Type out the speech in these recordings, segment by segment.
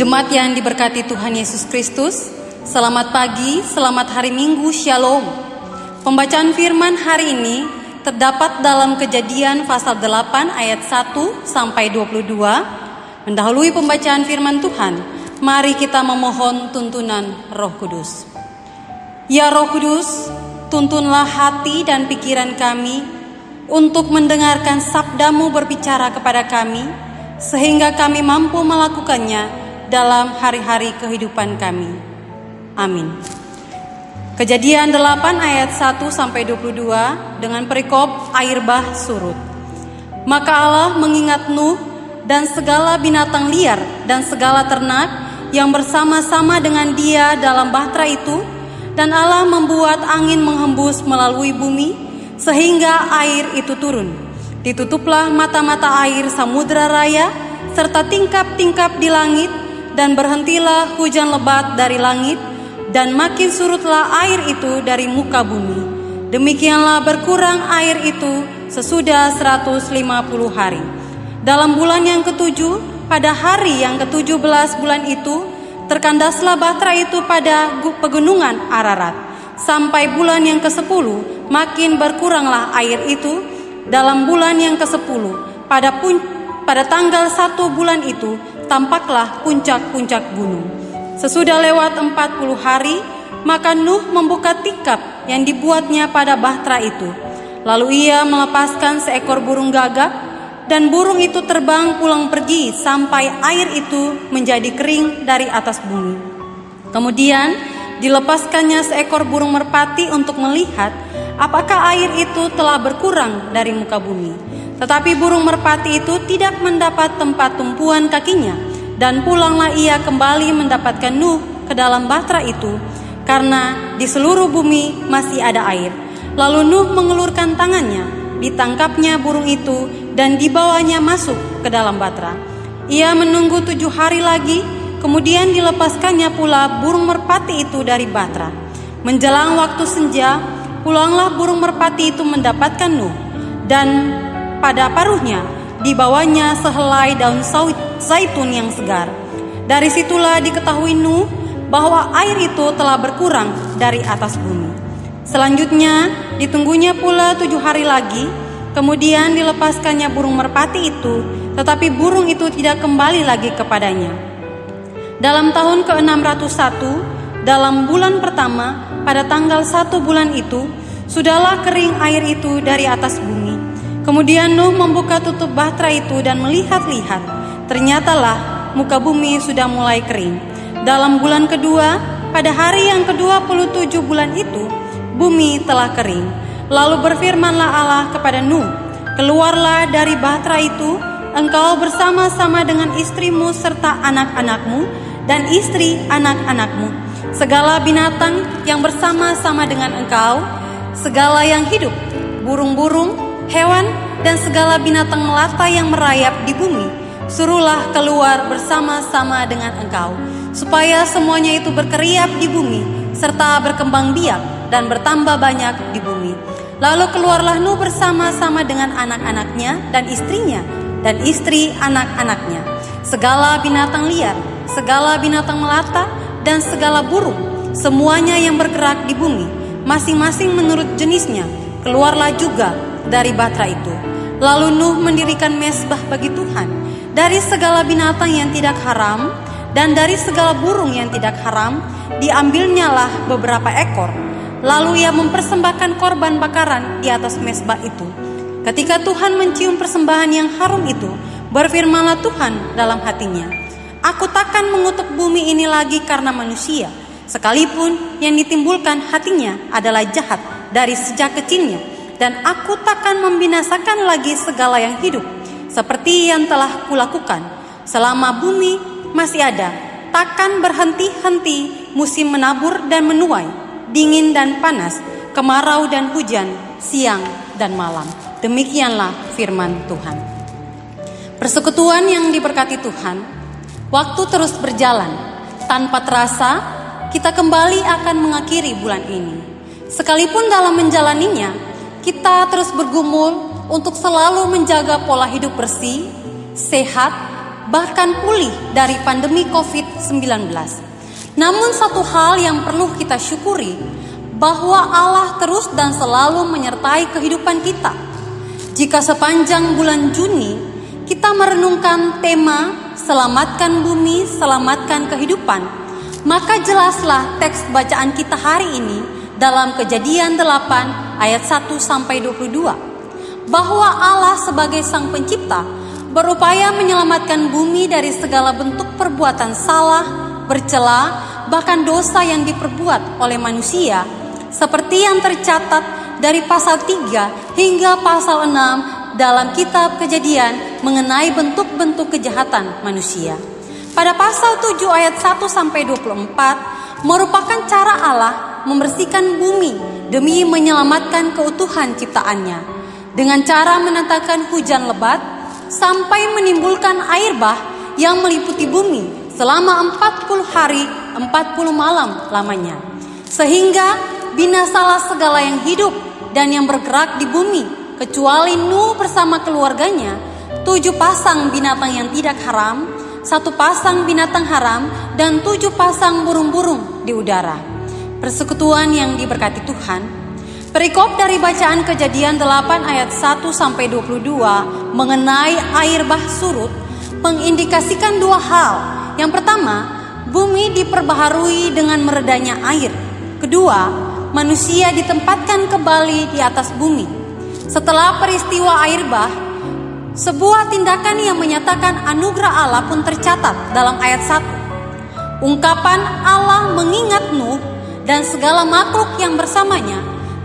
Jemaat yang diberkati Tuhan Yesus Kristus, selamat pagi, selamat hari Minggu, Shalom. Pembacaan firman hari ini terdapat dalam Kejadian pasal 8 ayat 1 sampai 22. Mendahului pembacaan firman Tuhan, mari kita memohon tuntunan Roh Kudus. Ya Roh Kudus, tuntunlah hati dan pikiran kami untuk mendengarkan sabda-Mu berbicara kepada kami, sehingga kami mampu melakukannya dalam hari-hari kehidupan kami. Amin. Kejadian 8 ayat 1 sampai 22 dengan perikop air bah surut. Maka Allah mengingat Nuh dan segala binatang liar dan segala ternak yang bersama-sama dengan dia dalam bahtera itu, dan Allah membuat angin menghembus melalui bumi sehingga air itu turun. Ditutuplah mata-mata air samudra raya serta tingkap-tingkap di langit, dan berhentilah hujan lebat dari langit, dan makin surutlah air itu dari muka bumi. Demikianlah berkurang air itu sesudah 150 hari. Dalam bulan yang ketujuh, pada hari yang ke-17 bulan itu, terkandaslah bahtera itu pada pegunungan Ararat. Sampai bulan yang ke-10, makin berkuranglah air itu. Dalam bulan yang ke-10, pada tanggal 1 bulan itu, tampaklah puncak-puncak gunung. Sesudah lewat 40 hari, maka Nuh membuka tikap yang dibuatnya pada bahtera itu. Lalu ia melepaskan seekor burung gagak, dan burung itu terbang pulang pergi sampai air itu menjadi kering dari atas bumi. Kemudian dilepaskannya seekor burung merpati untuk melihat apakah air itu telah berkurang dari muka bumi. Tetapi burung merpati itu tidak mendapat tempat tumpuan kakinya, dan pulanglah ia kembali mendapatkan Nuh ke dalam bahtera itu, karena di seluruh bumi masih ada air. Lalu Nuh mengelurkan tangannya, ditangkapnya burung itu, dan dibawanya masuk ke dalam bahtera. Ia menunggu 7 hari lagi, kemudian dilepaskannya pula burung merpati itu dari bahtera. Menjelang waktu senja, pulanglah burung merpati itu mendapatkan Nuh, dan pada paruhnya dibawanya sehelai daun zaitun yang segar. Dari situlah diketahui Nuh bahwa air itu telah berkurang dari atas bumi. Selanjutnya ditunggunya pula 7 hari lagi, kemudian dilepaskannya burung merpati itu, tetapi burung itu tidak kembali lagi kepadanya. Dalam tahun ke-601, dalam bulan pertama, pada tanggal 1 bulan itu, sudahlah kering air itu dari atas bumi. Kemudian Nuh membuka tutup bahtera itu dan melihat-lihat, ternyatalah muka bumi sudah mulai kering. Dalam bulan kedua, pada hari yang ke-27 bulan itu, bumi telah kering. Lalu berfirmanlah Allah kepada Nuh, keluarlah dari bahtera itu, engkau bersama-sama dengan istrimu serta anak-anakmu dan istri anak-anakmu, segala binatang yang bersama-sama dengan engkau, segala yang hidup, burung-burung, hewan, dan segala binatang melata yang merayap di bumi, suruhlah keluar bersama-sama dengan engkau, supaya semuanya itu berkeriap di bumi, serta berkembang biak dan bertambah banyak di bumi. Lalu keluarlah Nuh bersama-sama dengan anak-anaknya dan istrinya, dan istri anak-anaknya, segala binatang liar, segala binatang melata, dan segala burung, semuanya yang bergerak di bumi, masing-masing menurut jenisnya, keluarlah juga dari bahtera itu. Lalu Nuh mendirikan mezbah bagi Tuhan dari segala binatang yang tidak haram dan dari segala burung yang tidak haram. Diambilnyalah beberapa ekor. Lalu ia mempersembahkan korban bakaran di atas mezbah itu. Ketika Tuhan mencium persembahan yang harum itu, berfirmanlah Tuhan dalam hatinya, aku takkan mengutuk bumi ini lagi karena manusia, sekalipun yang ditimbulkan hatinya adalah jahat dari sejak kecilnya. Dan aku takkan membinasakan lagi segala yang hidup, seperti yang telah kulakukan. Selama bumi masih ada, takkan berhenti-henti musim menabur dan menuai, dingin dan panas, kemarau dan hujan, siang dan malam. Demikianlah firman Tuhan. Persekutuan yang diberkati Tuhan, waktu terus berjalan. Tanpa terasa, kita kembali akan mengakhiri bulan ini. Sekalipun dalam menjalaninya, kita terus bergumul untuk selalu menjaga pola hidup bersih, sehat, bahkan pulih dari pandemi COVID-19. Namun satu hal yang perlu kita syukuri, bahwa Allah terus dan selalu menyertai kehidupan kita. Jika sepanjang bulan Juni kita merenungkan tema Selamatkan Bumi, Selamatkan Kehidupan, maka jelaslah teks bacaan kita hari ini dalam Kejadian 8 ayat 1-22, bahwa Allah sebagai Sang Pencipta berupaya menyelamatkan bumi dari segala bentuk perbuatan salah, bercela, bahkan dosa yang diperbuat oleh manusia, seperti yang tercatat dari pasal 3 hingga pasal 6 dalam kitab Kejadian mengenai bentuk-bentuk kejahatan manusia. Pada pasal 7 ayat 1-24 merupakan cara Allah membersihkan bumi demi menyelamatkan keutuhan ciptaannya, dengan cara mendatangkan hujan lebat sampai menimbulkan air bah yang meliputi bumi selama 40 hari 40 malam lamanya, sehingga binasalah segala yang hidup dan yang bergerak di bumi, kecuali Nuh bersama keluarganya, 7 pasang binatang yang tidak haram, 1 pasang binatang haram, dan 7 pasang burung-burung di udara. Persekutuan yang diberkati Tuhan. Perikop dari bacaan Kejadian 8 ayat 1-22 mengenai air bah surut mengindikasikan 2 hal. Yang pertama, bumi diperbaharui dengan meredanya air. Kedua, manusia ditempatkan kembali di atas bumi. Setelah peristiwa air bah, sebuah tindakan yang menyatakan anugerah Allah pun tercatat dalam ayat 1. Ungkapan Allah mengingat Nuh dan segala makhluk yang bersamanya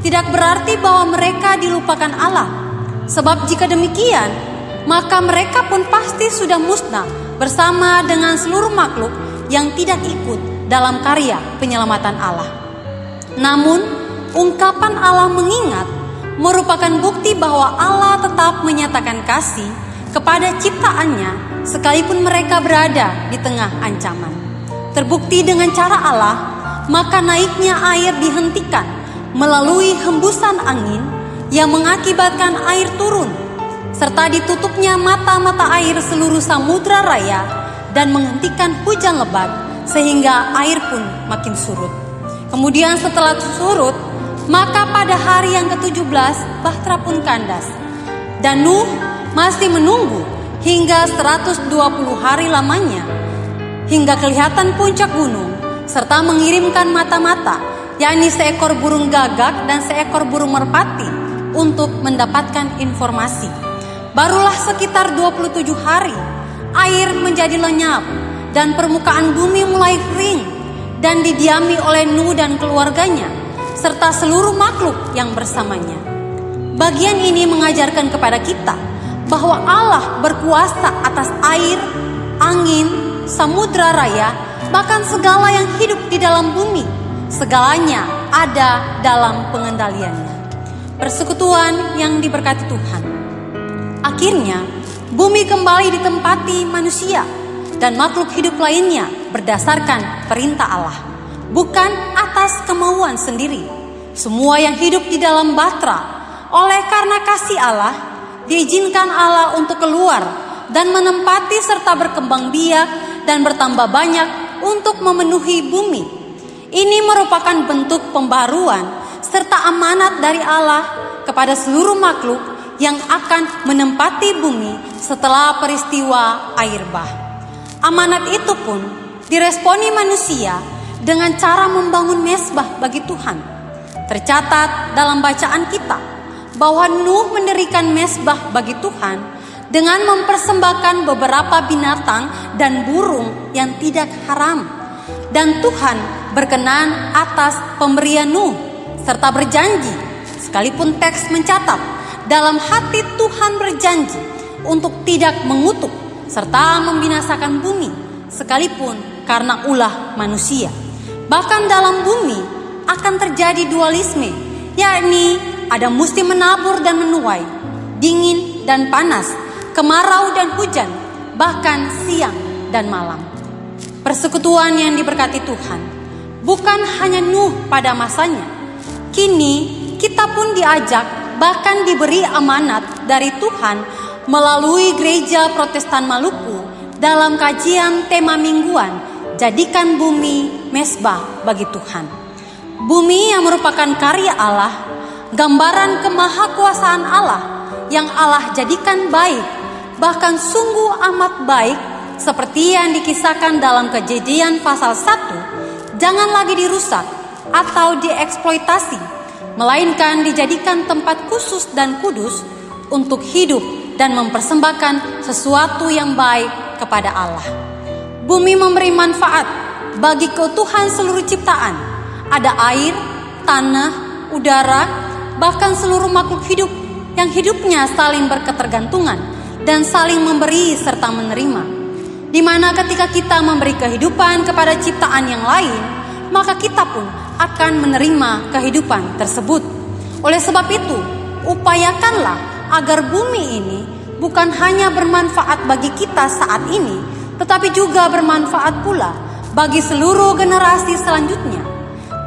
tidak berarti bahwa mereka dilupakan Allah. Sebab jika demikian, maka mereka pun pasti sudah musnah bersama dengan seluruh makhluk yang tidak ikut dalam karya penyelamatan Allah. Namun, ungkapan Allah mengingat merupakan bukti bahwa Allah tetap menyatakan kasih kepada ciptaannya sekalipun mereka berada di tengah ancaman. Terbukti dengan cara Allah, maka naiknya air dihentikan melalui hembusan angin yang mengakibatkan air turun, serta ditutupnya mata-mata air seluruh samudra raya dan menghentikan hujan lebat sehingga air pun makin surut. Kemudian setelah surut, maka pada hari yang ke-17 bahtera pun kandas, dan Nuh masih menunggu hingga 120 hari lamanya, hingga kelihatan puncak gunung, serta mengirimkan mata-mata, yakni seekor burung gagak dan seekor burung merpati untuk mendapatkan informasi. Barulah sekitar 27 hari, air menjadi lenyap dan permukaan bumi mulai kering dan didiami oleh Nuh dan keluarganya, serta seluruh makhluk yang bersamanya. Bagian ini mengajarkan kepada kita bahwa Allah berkuasa atas air, angin, samudra raya, bahkan segala yang hidup di dalam bumi. Segalanya ada dalam pengendaliannya. Persekutuan yang diberkati Tuhan. Akhirnya, bumi kembali ditempati manusia dan makhluk hidup lainnya berdasarkan perintah Allah, bukan atas kemauan sendiri. Semua yang hidup di dalam bahtera, oleh karena kasih Allah, diizinkan Allah untuk keluar dan menempati serta berkembang biak dan bertambah banyak untuk memenuhi bumi. Ini merupakan bentuk pembaruan serta amanat dari Allah kepada seluruh makhluk yang akan menempati bumi setelah peristiwa air bah. Amanat itu pun diresponi manusia dengan cara membangun mezbah bagi Tuhan. Tercatat dalam bacaan kita bahwa Nuh mendirikan mezbah bagi Tuhan dengan mempersembahkan beberapa binatang dan burung yang tidak haram. Dan Tuhan berkenan atas pemberian Nuh serta berjanji, sekalipun teks mencatat, dalam hati Tuhan berjanji untuk tidak mengutuk serta membinasakan bumi, sekalipun karena ulah manusia. Bahkan dalam bumi akan terjadi dualisme, yakni ada musim menabur dan menuai, dingin dan panas, kemarau dan hujan, bahkan siang dan malam. Persekutuan yang diberkati Tuhan, bukan hanya Nuh pada masanya. Kini kita pun diajak, bahkan diberi amanat dari Tuhan melalui Gereja Protestan Maluku dalam kajian tema mingguan, jadikan bumi mesbah bagi Tuhan. Bumi yang merupakan karya Allah, gambaran kemahakuasaan Allah yang Allah jadikan baik, bahkan sungguh amat baik, seperti yang dikisahkan dalam Kejadian pasal 1, jangan lagi dirusak atau dieksploitasi, melainkan dijadikan tempat khusus dan kudus untuk hidup dan mempersembahkan sesuatu yang baik kepada Allah. Bumi memberi manfaat bagi keutuhan seluruh ciptaan. Ada air, tanah, udara, bahkan seluruh makhluk hidup yang hidupnya saling berketergantungan dan saling memberi serta menerima. Di mana ketika kita memberi kehidupan kepada ciptaan yang lain, maka kita pun akan menerima kehidupan tersebut. Oleh sebab itu, upayakanlah agar bumi ini bukan hanya bermanfaat bagi kita saat ini, tetapi juga bermanfaat pula bagi seluruh generasi selanjutnya.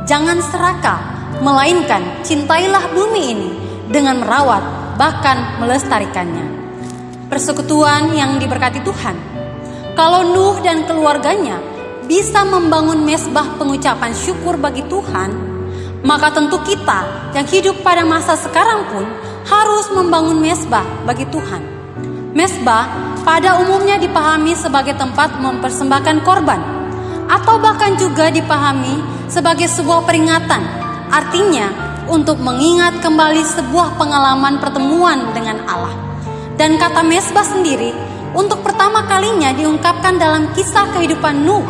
Jangan serakah, melainkan cintailah bumi ini dengan merawat bahkan melestarikannya. Persekutuan yang diberkati Tuhan, kalau Nuh dan keluarganya bisa membangun mesbah pengucapan syukur bagi Tuhan, maka tentu kita yang hidup pada masa sekarang pun harus membangun mesbah bagi Tuhan. Mesbah pada umumnya dipahami sebagai tempat mempersembahkan korban, atau bahkan juga dipahami sebagai sebuah peringatan, artinya untuk mengingat kembali sebuah pengalaman pertemuan dengan Allah. Dan kata mesbah sendiri untuk pertama kalinya diungkapkan dalam kisah kehidupan Nuh,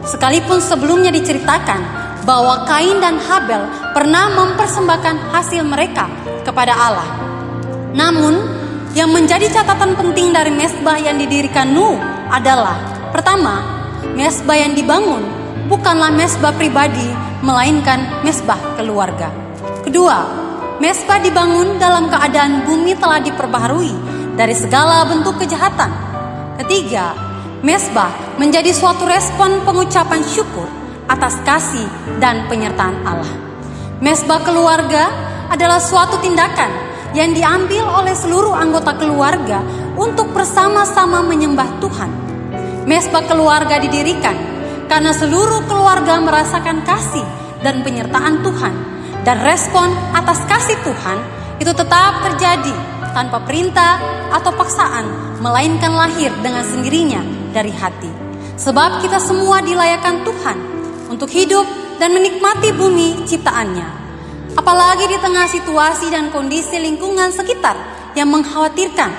sekalipun sebelumnya diceritakan bahwa Kain dan Habel pernah mempersembahkan hasil mereka kepada Allah. Namun, yang menjadi catatan penting dari mesbah yang didirikan Nuh adalah, pertama, mesbah yang dibangun bukanlah mesbah pribadi, melainkan mesbah keluarga. Kedua, mesbah dibangun dalam keadaan bumi telah diperbaharui dari segala bentuk kejahatan. Ketiga, mesbah menjadi suatu respon pengucapan syukur atas kasih dan penyertaan Allah. Mesbah keluarga adalah suatu tindakan yang diambil oleh seluruh anggota keluarga untuk bersama-sama menyembah Tuhan. Mesbah keluarga didirikan karena seluruh keluarga merasakan kasih dan penyertaan Tuhan, dan respon atas kasih Tuhan itu tetap terjadi tanpa perintah atau paksaan, melainkan lahir dengan sendirinya dari hati. Sebab kita semua dilayakkan Tuhan untuk hidup dan menikmati bumi ciptaannya. Apalagi di tengah situasi dan kondisi lingkungan sekitar yang mengkhawatirkan,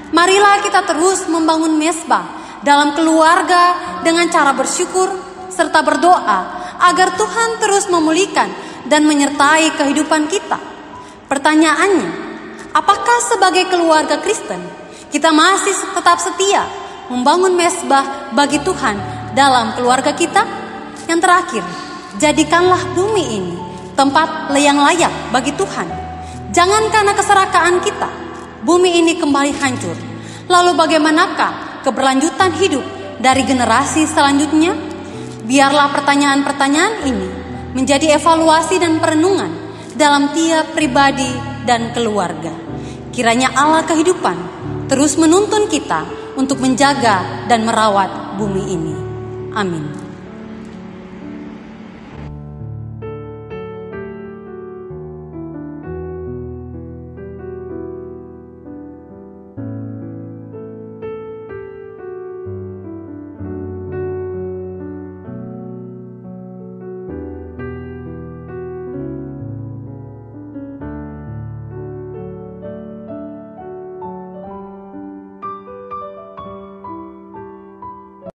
marilah kita terus membangun mesbah dalam keluarga dengan cara bersyukur serta berdoa agar Tuhan terus memulihkan dan menyertai kehidupan kita. Pertanyaannya, apakah sebagai keluarga Kristen kita masih tetap setia membangun mesbah bagi Tuhan dalam keluarga kita? Yang terakhir, jadikanlah bumi ini tempat yang layak bagi Tuhan. Jangan karena keserakahan kita bumi ini kembali hancur. Lalu bagaimanakah keberlanjutan hidup dari generasi selanjutnya? Biarlah pertanyaan-pertanyaan ini menjadi evaluasi dan perenungan dalam tiap pribadi dan keluarga. Kiranya Allah kehidupan terus menuntun kita untuk menjaga dan merawat bumi ini. Amin.